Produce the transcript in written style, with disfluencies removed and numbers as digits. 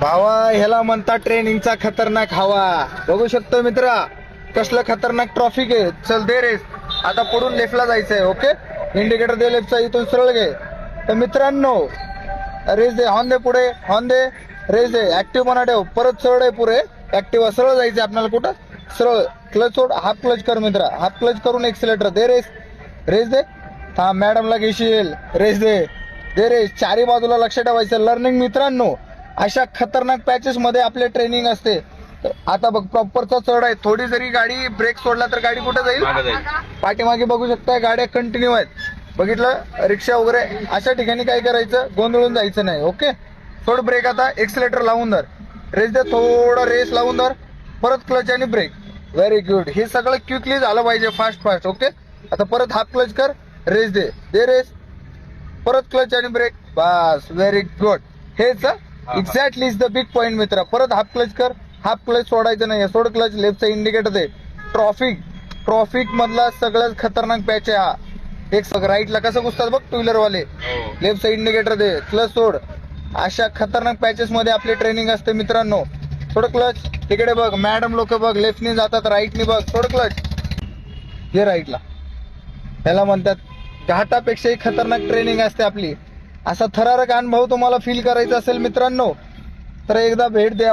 भावा ह्याला म्हणतात ट्रेनिंगचा खतरनाक हवा. बघू शकतो मित्रा कसलं खतरनाक ट्रॉफिक आहे. चल दे रेस. आता पुढून लेफ्टला जायचंय. ओके इंडिकेटर दे लेफ्टचा, इथून सरळ घे. तर मित्रांनो रेस दे, हॉर्न दे, पुढे हॉर्न दे, रेस दे, ऍक्टिव्ह म्हणा ठेव, परत सरळ आहे पुढे ऍक्टिव्ह सरळ जायचंय आपल्याला. कुठं सरळ क्लच सोड, हाफ क्लच कर मित्रा, हाफ क्लच करून एक्सिलेटर दे रेस. रेस दे, हा मॅडमला घेशील. रेस दे, दे रेस. चारी बाजूला लक्ष ठेवायचं. लर्निंग मित्रांनो अशा खतरनाक पॅचेस मध्ये आपले ट्रेनिंग असते. आता बघ प्रॉपरचा चढ आहे. थोडी जरी गाडी ब्रेक सोडला तर गाडी कुठे जाईल? पाठीमागे बघू शकता गाड्या कंटिन्यू आहेत. बघितलं रिक्षा वगैरे अशा ठिकाणी काय करायचं, गोंधळून जायचं नाही. ओके सोड ब्रेक. आता एक्सिलेटर लावून धर, रेस दे, थोडा रेस लावून धर, परत क्लच आणि ब्रेक. Very good. हे सगळं क्विकली झालं पाहिजे, फास्ट फास्ट. ओके आता परत हाफ क्लच कर, रेस दे, दे रेस, परत क्लच आणि ब्रेक. बस व्हेरी गुड. हेच exactly is the big point मित्रा. परत हाफ क्लच कर, हाफ क्लच सोडायचं नाही, सोड क्लच, लेफ्टचा इंडिकेटर दे. ट्रॉफिक मधला सगळ्यात खतरनाक पॅच आहे हा. एक सगळं राईटला कसं घुसतात बघ टू व्हीलर वाले. लेफ्टचा इंडिकेटर दे, क्लच सोड. अशा खतरनाक पॅचेस मध्ये आपली ट्रेनिंग असते मित्रांनो. थोडं क्लच तिकडे बघ, मॅडम लोक बघ लेफ्टनी जातात, राईटनी बघ, थोडं क्लच हे राईटला. त्याला म्हणतात घाटापेक्षाही खतरनाक ट्रेनिंग असते आपली. असा थरारक अनुभव तुम्हाला फील करायचा असेल मित्रांनो तर एकदा भेट द्या.